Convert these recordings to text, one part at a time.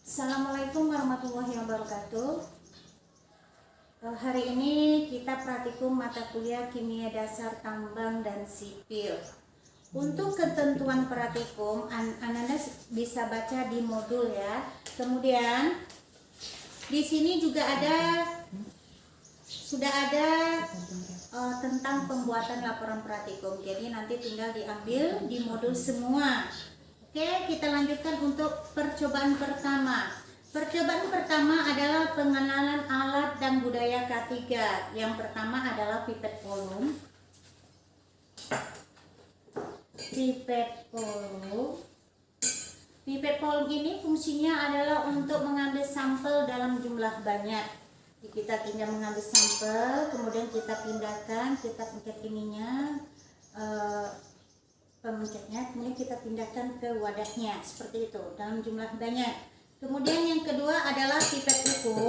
Assalamualaikum warahmatullahi wabarakatuh. Hari ini kita praktikum mata kuliah kimia dasar tambang dan sipil. Untuk ketentuan praktikum, Anda bisa baca di modul ya. Kemudian di sini juga sudah ada tentang pembuatan laporan praktikum. Jadi nanti tinggal diambil di modul semua. Oke, kita lanjutkan untuk percobaan pertama. Percobaan pertama adalah pengenalan alat dan budaya K3. Yang pertama adalah pipet volume. Pipet volume ini fungsinya adalah untuk mengambil sampel dalam jumlah banyak. Jadi kita tinggal mengambil sampel, kemudian kita pindahkan, kita pencet ininya, pemencetnya, kemudian kita pindahkan ke wadahnya seperti itu dalam jumlah banyak. Kemudian yang kedua adalah pipet ukur.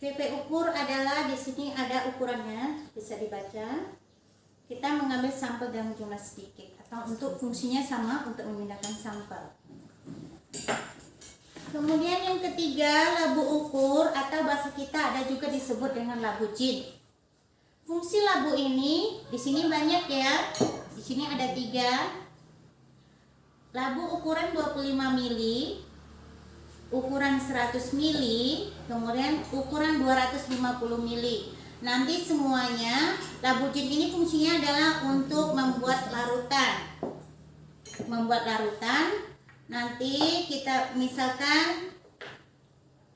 Pipet ukur adalah di sini ada ukurannya, bisa dibaca. Kita mengambil sampel dalam jumlah sedikit atau untuk fungsinya sama untuk memindahkan sampel. Kemudian yang ketiga, labu ukur atau bahasa kita ada juga disebut dengan labu jin. Fungsi labu ini di sini banyak ya. Di sini ada 3. Labu ukuran 25 mili, ukuran 100 mili, kemudian ukuran 250 mili. Nanti semuanya labu jin ini fungsinya adalah untuk membuat larutan. Nanti kita misalkan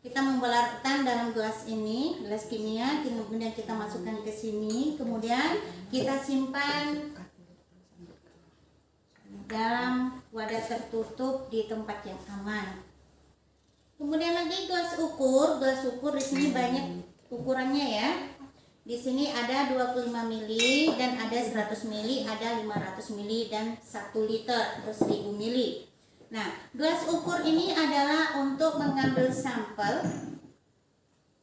kita membuat larutan dalam gelas ini, gelas kimia, kemudian kita masukkan ke sini, kemudian kita simpan dalam wadah tertutup di tempat yang aman. Kemudian lagi gelas ukur di sini banyak ukurannya ya. Di sini ada 25 mili dan ada 100 mili, ada 500 mili dan 1 liter atau 1000 mili. Nah, gelas ukur ini adalah untuk mengambil sampel,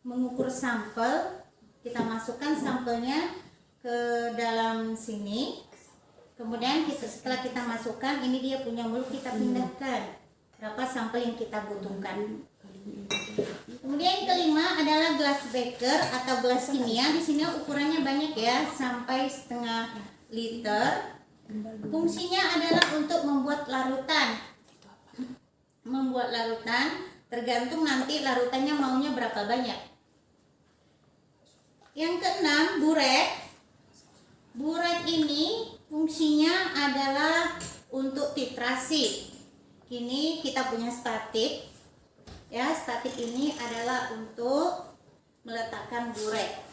mengukur sampel. Kita masukkan sampelnya ke dalam sini. Kemudian setelah kita masukkan, ini dia punya mulut, kita pindahkan berapa sampel yang kita butuhkan. Kemudian yang kelima adalah gelas beker atau gelas kimia. Di sini ukurannya banyak ya, sampai setengah liter. Fungsinya adalah untuk membuat larutan. Tergantung nanti larutannya maunya berapa banyak. Yang keenam, buret. Buret ini fungsinya adalah untuk titrasi. Kini kita punya statik. Ya, statik ini adalah untuk meletakkan buret.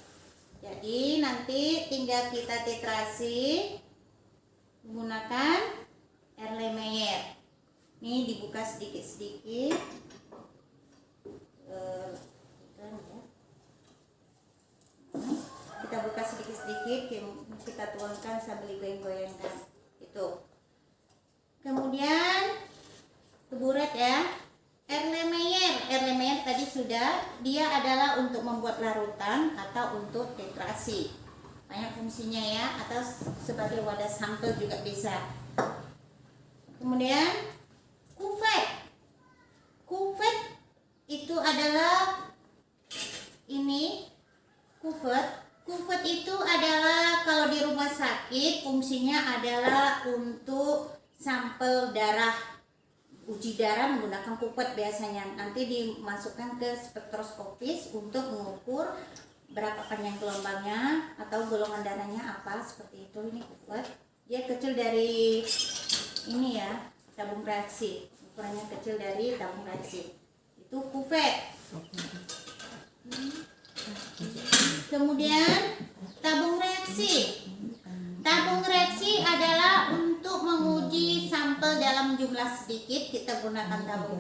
Jadi nanti tinggal kita titrasi menggunakan Erlenmeyer. Ini dibuka sedikit-sedikit. Kita buka sedikit-sedikit, kita tuangkan sambil digoyang-goyangkan. Itu. Kemudian buret ya. Erlenmeyer tadi sudah, dia adalah untuk membuat larutan atau untuk titrasi. Banyak fungsinya ya, atau sebagai wadah sampel juga bisa. Kemudian kuvet itu adalah ini kuvet itu adalah kalau di rumah sakit fungsinya adalah untuk sampel darah, uji darah menggunakan kuvet biasanya. Nanti dimasukkan ke spektroskopis untuk mengukur berapa panjang gelombangnya atau golongan darahnya apa, seperti itu. Ini kuvet, dia kecil dari ini ya, tabung reaksi, ukurannya kecil dari tabung reaksi, itu kuvet. Kemudian tabung reaksi adalah untuk menguji sampel dalam jumlah sedikit. Kita gunakan tabung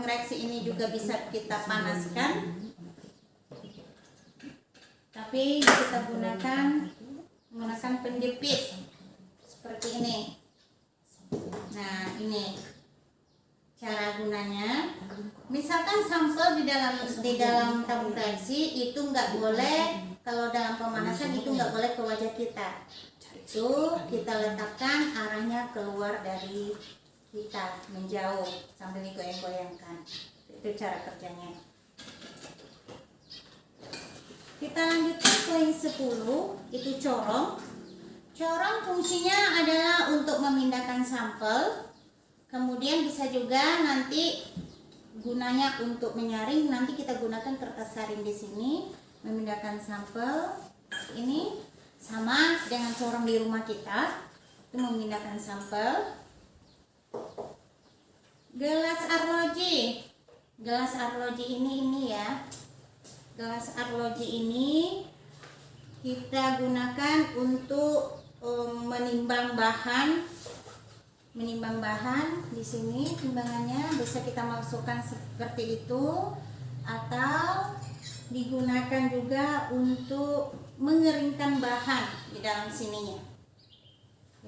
reaksi ini juga bisa kita panaskan, tapi kita menggunakan penjepit seperti ini. Nah, ini cara gunanya. Misalkan sampel di dalam tabung reaksi itu nggak boleh, kalau dalam pemanasan itu nggak boleh ke wajah kita. Itu kita letakkan arahnya keluar dari kita menjauh sambil digoyang-goyangkan. Itu cara kerjanya. Kita lanjutkan poin 10, itu corong. Corong fungsinya adalah untuk memindahkan sampel. Kemudian bisa juga nanti gunanya untuk menyaring, nanti kita gunakan kertas saring di sini, memindahkan sampel. Ini sama dengan corong di rumah kita, itu memindahkan sampel. Gelas arloji. Gelas arloji ini ya. Gelas arloji ini kita gunakan untuk menimbang bahan. Menimbang bahan di sini timbangannya bisa kita masukkan seperti itu, atau digunakan juga untuk mengeringkan bahan di dalam sininya.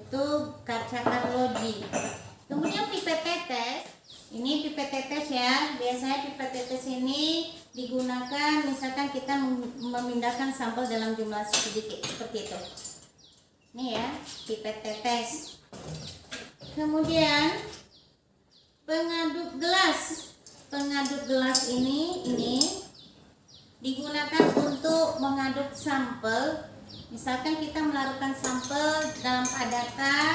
Itu kaca arloji. Kemudian pipet tetes. Ini pipet tetes ya. Biasanya pipet tetes ini digunakan misalkan kita memindahkan sampel dalam jumlah sedikit seperti itu. Ini ya, pipet tetes. Kemudian pengaduk gelas. Pengaduk gelas ini digunakan untuk mengaduk sampel. Misalkan kita melarutkan sampel dalam padatan,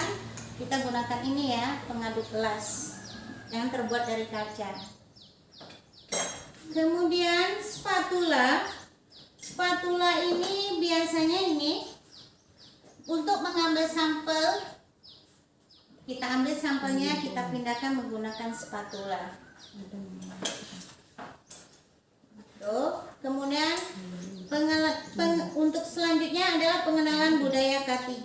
kita gunakan ini ya, pengaduk gelas yang terbuat dari kaca. Kemudian spatula. Spatula ini biasanya untuk mengambil sampel. Kita ambil sampelnya, kita pindahkan menggunakan spatula. Tuh. Kemudian untuk selanjutnya adalah pengenalan budaya K3.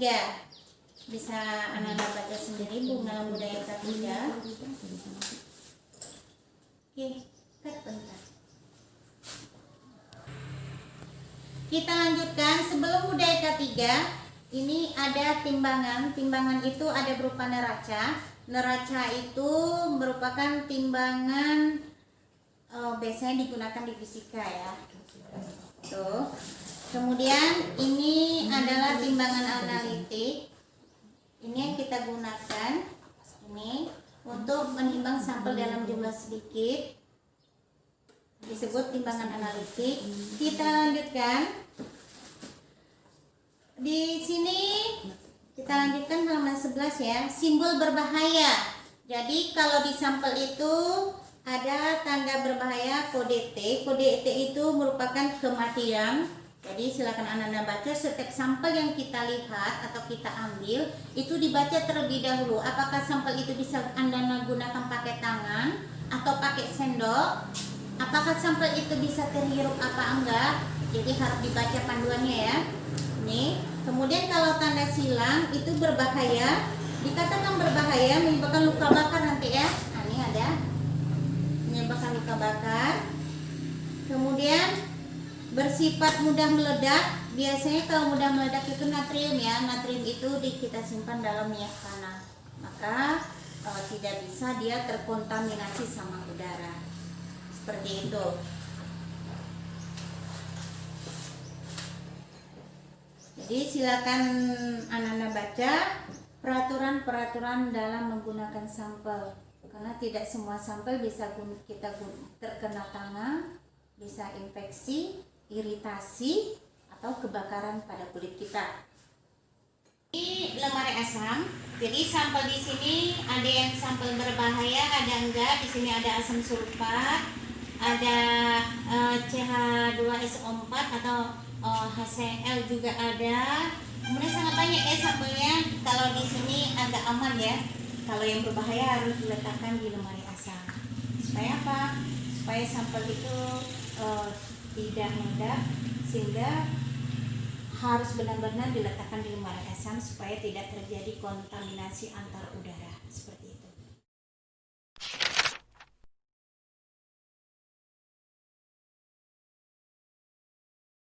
Bisa anak-anak baca sendiri pengenalan budaya K3. Oke, cut bentar. Kita lanjutkan. Sebelum budaya K3, ini ada timbangan. Timbangan itu ada berupa neraca. Neraca itu merupakan timbangan biasanya digunakan di fisika ya. Tuh. Kemudian ini adalah timbangan analitik. Ini yang kita gunakan ini untuk menimbang sampel dalam jumlah sedikit. Disebut timbangan analitik. Kita lanjutkan. Di sini kita lanjutkan halaman 11 ya, simbol berbahaya. Jadi kalau di sampel itu ada tanda berbahaya kode T. Kode T itu merupakan kematian. Jadi silakan anak-anak baca. Setiap sampel yang kita lihat atau kita ambil itu dibaca terlebih dahulu. Apakah sampel itu bisa Anda gunakan pakai tangan atau pakai sendok? Apakah sampel itu bisa terhirup apa enggak? Jadi harus dibaca panduannya ya. Nih, kemudian kalau tanda silang itu berbahaya, dikatakan berbahaya menyebabkan luka bakar nanti ya. Nah, ini ada menyebabkan luka bakar. Kemudian bersifat mudah meledak. Biasanya kalau mudah meledak itu natrium ya. Natrium itu kita simpan dalam minyak tanah. Maka tidak bisa dia terkontaminasi sama udara. Seperti itu. Jadi silakan anak-anak baca peraturan-peraturan dalam menggunakan sampel, karena tidak semua sampel bisa kita terkena tangan, bisa infeksi, iritasi, atau kebakaran pada kulit kita. Ini lemari asam. Jadi sampel di sini ada yang sampel berbahaya, ada enggak. Di sini ada asam sulfat, ada CH2SO4 atau HCl juga ada. Kemudian sangat banyak ya sampelnya. Kalau di sini agak aman ya. Kalau yang berbahaya harus diletakkan di lemari asam. Supaya apa? Supaya sampel itu tidak meledak, sehingga harus benar-benar diletakkan di lemari asam supaya tidak terjadi kontaminasi antar udara seperti itu.